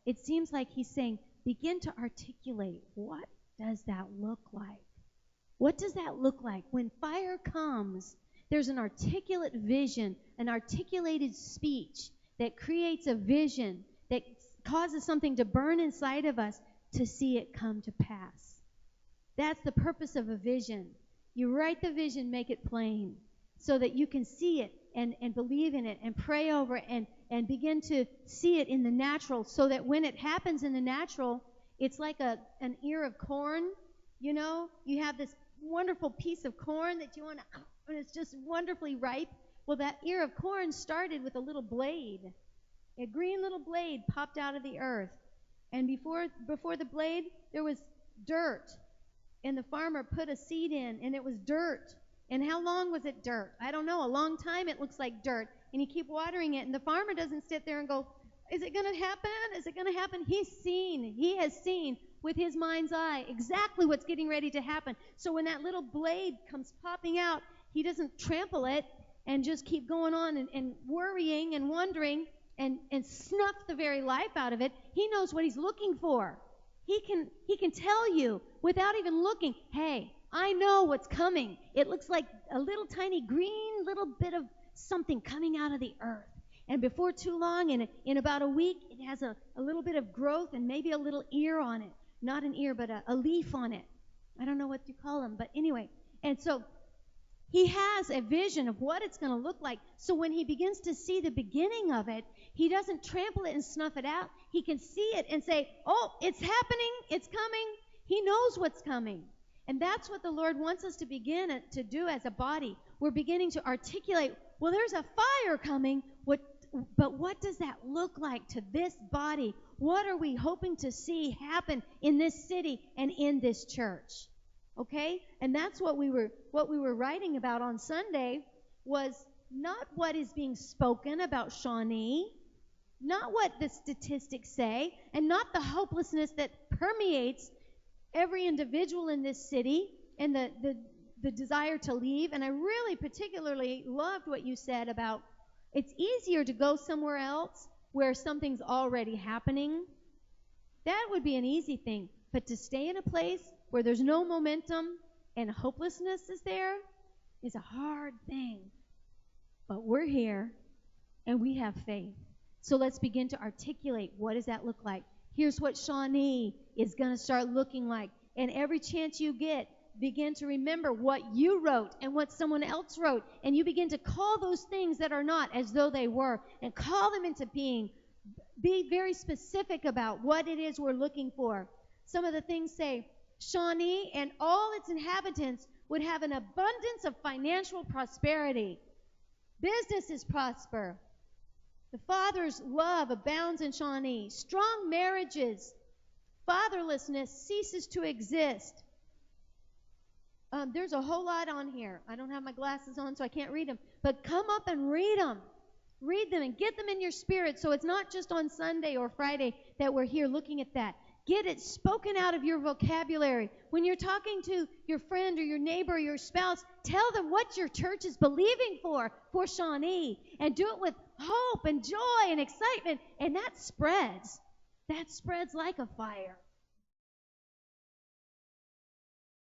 it seems like he's saying, begin to articulate, what does that look like? What does that look like? When fire comes, there's an articulate vision, an articulated speech that creates a vision that causes something to burn inside of us to see it come to pass. That's the purpose of a vision. You write the vision, make it plain, so that you can see it and believe in it and pray over it and begin to see it in the natural, so that when it happens in the natural, it's like an ear of corn. You know, you have this wonderful piece of corn that you want to, and it's just wonderfully ripe. Well, that ear of corn started with a little blade. A green little blade popped out of the earth. And before the blade, there was dirt. And the farmer put a seed in, and it was dirt. And how long was it dirt? I don't know. A long time it looks like dirt. And you keep watering it, and the farmer doesn't sit there and go, is it going to happen? Is it going to happen? He has seen with his mind's eye exactly what's getting ready to happen. So when that little blade comes popping out, he doesn't trample it and just keep going on and worrying and wondering and snuff the very life out of it. He knows what he's looking for. He can tell you without even looking, hey, I know what's coming. It looks like a little tiny green little bit of something coming out of the earth. And before too long, in about a week, it has a little bit of growth and maybe a little ear on it. Not an ear, but a leaf on it. I don't know what you call them, but anyway. And so he has a vision of what it's going to look like. So when he begins to see the beginning of it, he doesn't trample it and snuff it out. He can see it and say, oh, it's happening, it's coming. He knows what's coming. And that's what the Lord wants us to begin to do as a body. We're beginning to articulate, well, there's a fire coming, but what does that look like to this body? What are we hoping to see happen in this city and in this church? Okay? And that's what we were writing about on Sunday, was not what is being spoken about Shawnee, not what the statistics say, and not the hopelessness that permeates every individual in this city and the desire to leave. And I really particularly loved what you said about it's easier to go somewhere else where something's already happening. That would be an easy thing. But to stay in a place where there's no momentum and hopelessness is there is a hard thing. But we're here and we have faith. So let's begin to articulate, what does that look like? Here's what Shawnee is going to start looking like. And every chance you get, begin to remember what you wrote and what someone else wrote. And you begin to call those things that are not as though they were, and call them into being. Be very specific about what it is we're looking for. Some of the things say, Shawnee and all its inhabitants would have an abundance of financial prosperity. Businesses prosper. The Father's love abounds in Shawnee. Strong marriages. Fatherlessness ceases to exist. There's a whole lot on here. I don't have my glasses on, so I can't read them. But come up and read them. Read them and get them in your spirit, so it's not just on Sunday or Friday that we're here looking at that. Get it spoken out of your vocabulary. When you're talking to your friend or your neighbor or your spouse, tell them what your church is believing for Shawnee. And do it with hope and joy and excitement. And that spreads. That spreads like a fire.